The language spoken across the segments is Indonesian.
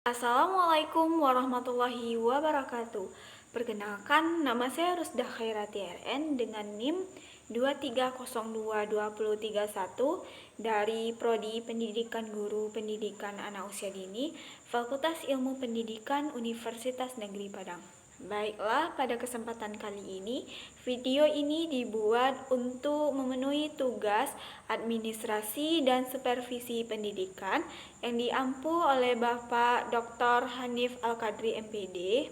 Assalamualaikum warahmatullahi wabarakatuh. Perkenalkan, nama saya Rusdah Khairati RN dengan NIM 2302231 dari Prodi Pendidikan Guru Pendidikan Anak Usia Dini, Fakultas Ilmu Pendidikan Universitas Negeri Padang. Baiklah, pada kesempatan kali ini, video ini dibuat untuk memenuhi tugas administrasi dan supervisi pendidikan yang diampu oleh Bapak Dr. Hanif Al-Qadri MPD.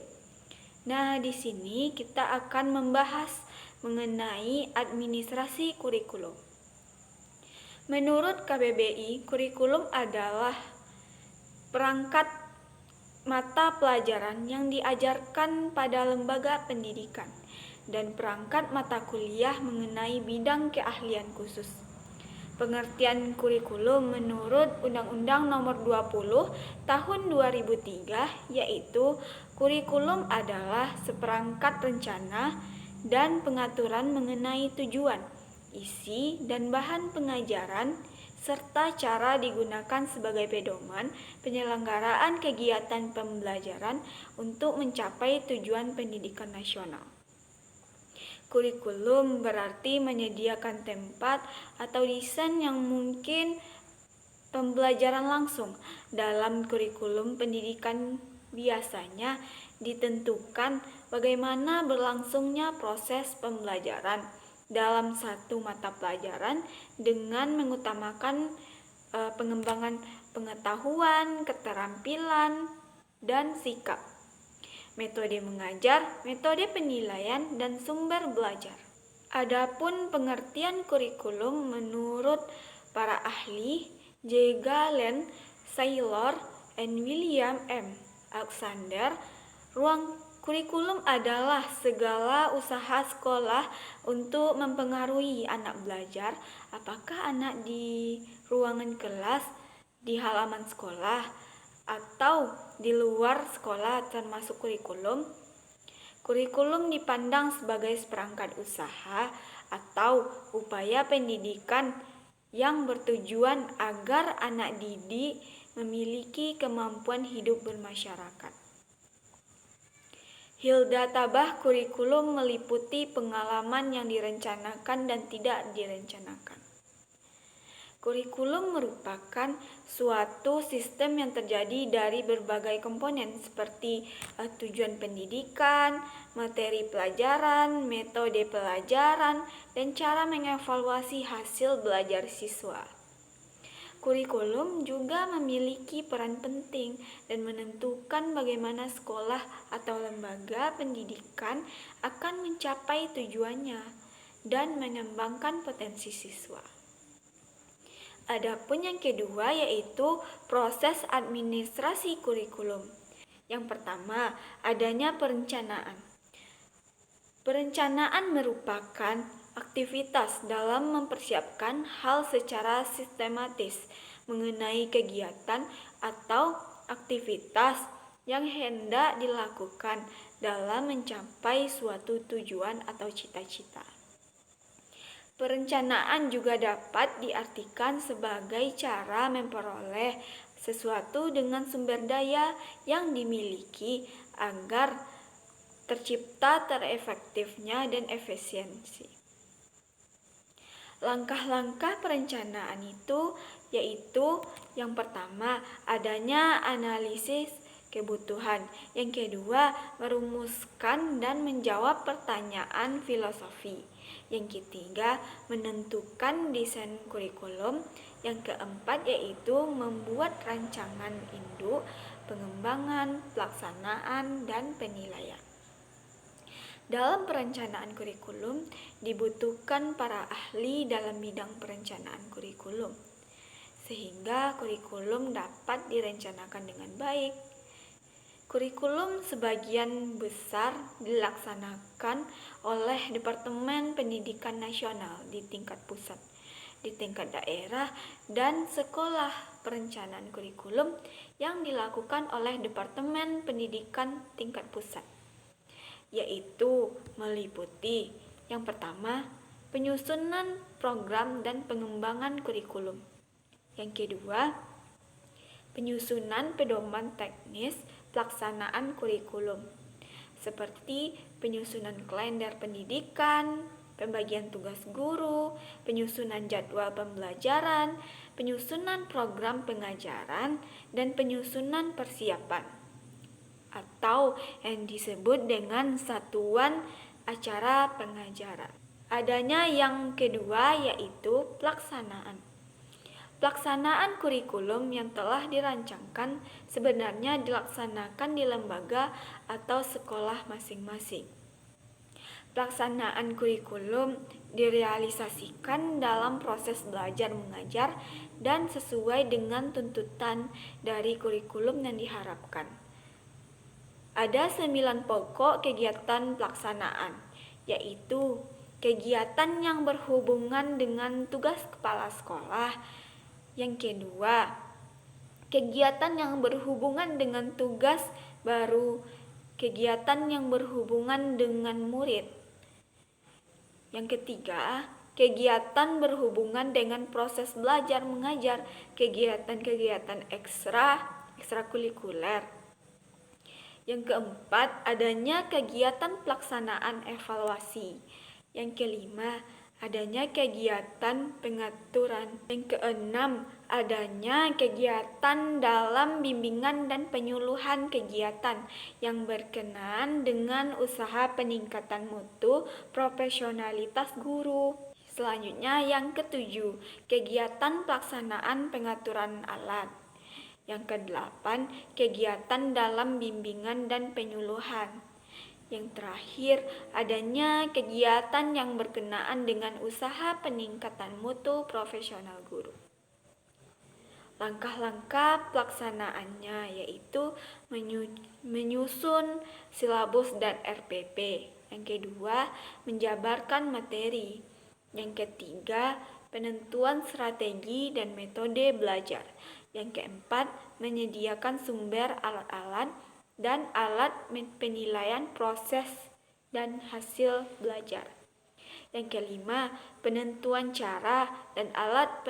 Nah, di sini kita akan membahas mengenai administrasi kurikulum. Menurut KBBI, kurikulum adalah perangkat mata pelajaran yang diajarkan pada lembaga pendidikan dan perangkat mata kuliah mengenai bidang keahlian khusus. Pengertian kurikulum menurut Undang-Undang Nomor 20 Tahun 2003 yaitu kurikulum adalah seperangkat rencana dan pengaturan mengenai tujuan, isi dan bahan pengajaran serta cara digunakan sebagai pedoman penyelenggaraan kegiatan pembelajaran untuk mencapai tujuan pendidikan nasional. Kurikulum berarti menyediakan tempat atau desain yang mungkin pembelajaran langsung. Dalam kurikulum pendidikan biasanya ditentukan bagaimana berlangsungnya proses pembelajaran dalam satu mata pelajaran dengan mengutamakan pengembangan pengetahuan, keterampilan, dan sikap. Metode mengajar, metode penilaian, dan sumber belajar. Adapun pengertian kurikulum menurut para ahli J. Galen, Saylor, and William M. Alexander, ruang kurikulum adalah segala usaha sekolah untuk mempengaruhi anak belajar, apakah anak di ruangan kelas, di halaman sekolah, atau di luar sekolah termasuk kurikulum. Kurikulum dipandang sebagai seperangkat usaha atau upaya pendidikan yang bertujuan agar anak didik memiliki kemampuan hidup bermasyarakat. Hilda Tabah kurikulum meliputi pengalaman yang direncanakan dan tidak direncanakan. Kurikulum merupakan suatu sistem yang terjadi dari berbagai komponen seperti tujuan pendidikan, materi pelajaran, metode pelajaran, dan cara mengevaluasi hasil belajar siswa. Kurikulum juga memiliki peran penting dan menentukan bagaimana sekolah atau lembaga pendidikan akan mencapai tujuannya dan mengembangkan potensi siswa. Adapun yang kedua yaitu proses administrasi kurikulum. Yang pertama, adanya perencanaan. Perencanaan merupakan aktivitas dalam mempersiapkan hal secara sistematis mengenai kegiatan atau aktivitas yang hendak dilakukan dalam mencapai suatu tujuan atau cita-cita. Perencanaan juga dapat diartikan sebagai cara memperoleh sesuatu dengan sumber daya yang dimiliki agar tercipta terefektifnya dan efisiensi. Langkah-langkah perencanaan itu yaitu yang pertama adanya analisis kebutuhan, yang kedua merumuskan dan menjawab pertanyaan filosofi, yang ketiga menentukan desain kurikulum, yang keempat yaitu membuat rancangan induk, pengembangan, pelaksanaan, dan penilaian. Dalam perencanaan kurikulum dibutuhkan para ahli dalam bidang perencanaan kurikulum, sehingga kurikulum dapat direncanakan dengan baik. Kurikulum sebagian besar dilaksanakan oleh Departemen Pendidikan Nasional di tingkat pusat, di tingkat daerah, dan sekolah perencanaan kurikulum yang dilakukan oleh Departemen Pendidikan tingkat pusat, yaitu meliputi yang pertama, penyusunan program dan pengembangan kurikulum. Yang kedua, penyusunan pedoman teknis pelaksanaan kurikulum, seperti penyusunan kalender pendidikan, pembagian tugas guru, penyusunan jadwal pembelajaran, penyusunan program pengajaran, dan penyusunan persiapan, atau yang disebut dengan satuan acara pengajaran. Adanya yang kedua yaitu pelaksanaan. Pelaksanaan kurikulum yang telah dirancangkan sebenarnya dilaksanakan di lembaga atau sekolah masing-masing. Pelaksanaan kurikulum direalisasikan dalam proses belajar mengajar dan sesuai dengan tuntutan dari kurikulum yang diharapkan. Ada 9 pokok kegiatan pelaksanaan, yaitu kegiatan yang berhubungan dengan tugas kepala sekolah. Yang kedua, kegiatan yang berhubungan dengan tugas baru, kegiatan yang berhubungan dengan murid. Yang ketiga, kegiatan berhubungan dengan proses belajar mengajar, kegiatan-kegiatan ekstrakurikuler. Yang keempat, adanya kegiatan pelaksanaan evaluasi. Yang kelima, adanya kegiatan pengaturan. Yang keenam, adanya kegiatan dalam bimbingan dan penyuluhan kegiatan yang berkenaan dengan usaha peningkatan mutu profesionalitas guru. Selanjutnya yang ketujuh, kegiatan pelaksanaan pengaturan alat. Yang kedelapan, kegiatan dalam bimbingan dan penyuluhan. Yang terakhir, adanya kegiatan yang berkenaan dengan usaha peningkatan mutu profesional guru. Langkah-langkah pelaksanaannya yaitu menyusun silabus dan RPP. Yang kedua, menjabarkan materi. Yang ketiga, penentuan strategi dan metode belajar. Yang keempat, menyediakan sumber alat-alat dan alat penilaian proses dan hasil belajar. Yang kelima, penentuan cara dan alat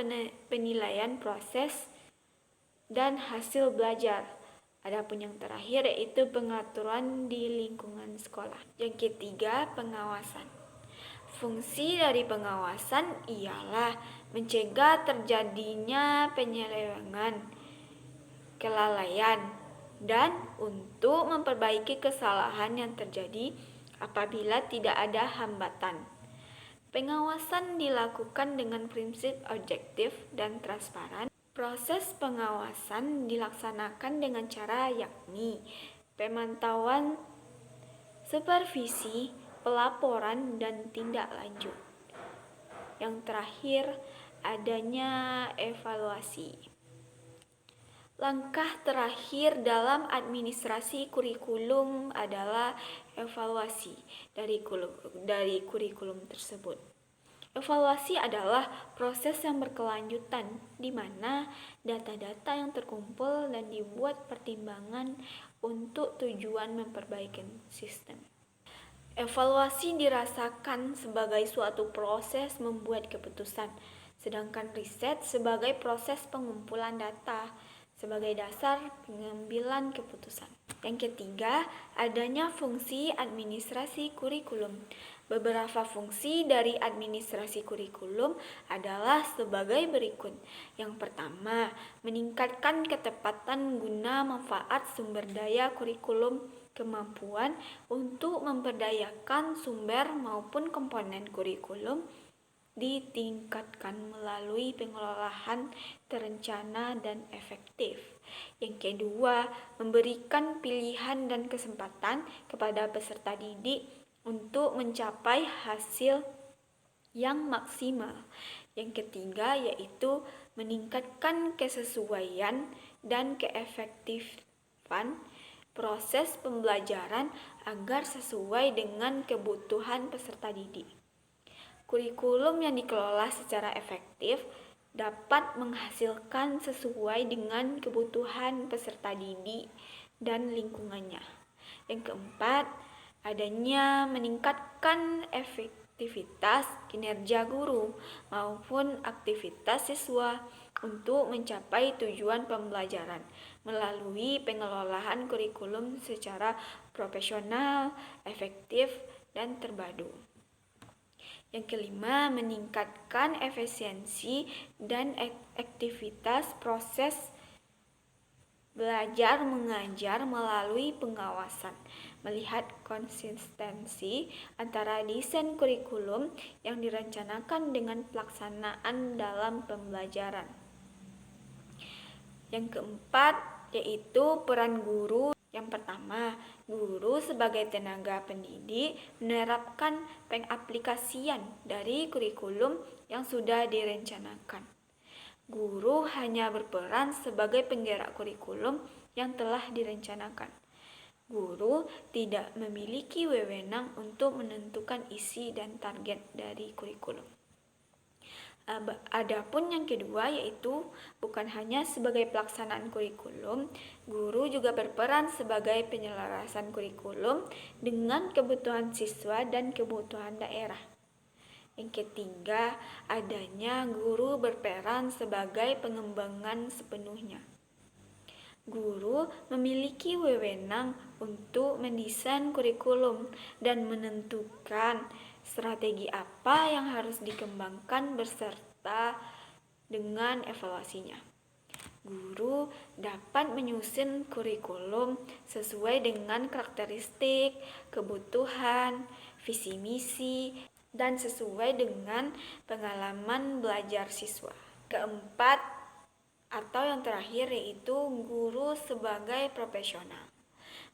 penilaian proses dan hasil belajar. Adapun yang terakhir yaitu pengaturan di lingkungan sekolah. Yang ketiga, pengawasan. Fungsi dari pengawasan ialah mencegah terjadinya penyelewengan, kelalaian, dan untuk memperbaiki kesalahan yang terjadi apabila tidak ada hambatan. Pengawasan dilakukan dengan prinsip objektif dan transparan. Proses pengawasan dilaksanakan dengan cara yakni pemantauan, supervisi, pelaporan, dan tindak lanjut. Yang terakhir, adanya evaluasi. Langkah terakhir dalam administrasi kurikulum adalah evaluasi dari kurikulum tersebut. Evaluasi adalah proses yang berkelanjutan di mana data-data yang terkumpul dan dibuat pertimbangan untuk tujuan memperbaiki sistem. Evaluasi dirasakan sebagai suatu proses membuat keputusan, sedangkan riset sebagai proses pengumpulan data sebagai dasar pengambilan keputusan. Yang ketiga, adanya fungsi administrasi kurikulum. Beberapa fungsi dari administrasi kurikulum adalah sebagai berikut. Yang pertama, meningkatkan ketepatan guna manfaat sumber daya kurikulum, kemampuan untuk memberdayakan sumber maupun komponen kurikulum ditingkatkan melalui pengelolaan terencana dan efektif. Yang kedua, memberikan pilihan dan kesempatan kepada peserta didik untuk mencapai hasil yang maksimal. Yang ketiga yaitu meningkatkan kesesuaian dan keefektifan proses pembelajaran agar sesuai dengan kebutuhan peserta didik. Kurikulum yang dikelola secara efektif dapat menghasilkan sesuai dengan kebutuhan peserta didik dan lingkungannya. Yang keempat, adanya meningkatkan aktivitas kinerja guru maupun aktivitas siswa untuk mencapai tujuan pembelajaran melalui pengelolaan kurikulum secara profesional, efektif, dan terpadu. Yang kelima, meningkatkan efisiensi dan aktivitas proses belajar mengajar melalui pengawasan, melihat konsistensi antara desain kurikulum yang direncanakan dengan pelaksanaan dalam pembelajaran. Yang keempat, yaitu peran guru. Yang pertama, guru sebagai tenaga pendidik menerapkan pengaplikasian dari kurikulum yang sudah direncanakan. Guru hanya berperan sebagai penggerak kurikulum yang telah direncanakan. Guru tidak memiliki wewenang untuk menentukan isi dan target dari kurikulum. Adapun yang kedua, yaitu bukan hanya sebagai pelaksanaan kurikulum, guru juga berperan sebagai penyelarasan kurikulum dengan kebutuhan siswa dan kebutuhan daerah. Yang ketiga, adanya guru berperan sebagai pengembangan sepenuhnya. Guru memiliki wewenang untuk mendesain kurikulum dan menentukan strategi apa yang harus dikembangkan beserta dengan evaluasinya. Guru dapat menyusun kurikulum sesuai dengan karakteristik, kebutuhan, visi misi, dan sesuai dengan pengalaman belajar siswa. Keempat, atau yang terakhir, yaitu guru sebagai profesional.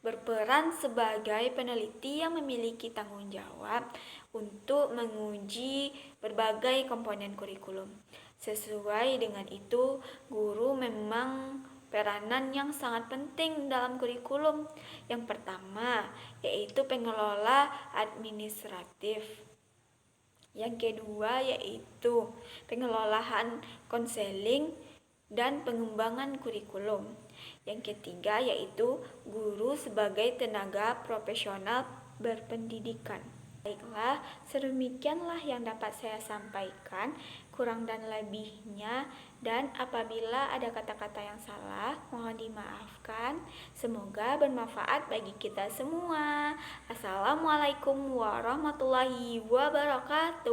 Berperan sebagai peneliti yang memiliki tanggung jawab untuk menguji berbagai komponen kurikulum. Sesuai dengan itu, guru memang peranan yang sangat penting dalam kurikulum. Yang pertama, yaitu pengelola administratif. Yang kedua, yaitu pengelolaan konseling dan pengembangan kurikulum. Yang ketiga, yaitu guru sebagai tenaga profesional berpendidikan. Baiklah, sedemikianlah yang dapat saya sampaikan, kurang dan lebihnya, dan apabila ada kata-kata yang salah, mohon dimaafkan. Semoga bermanfaat bagi kita semua. Assalamualaikum warahmatullahi wabarakatuh.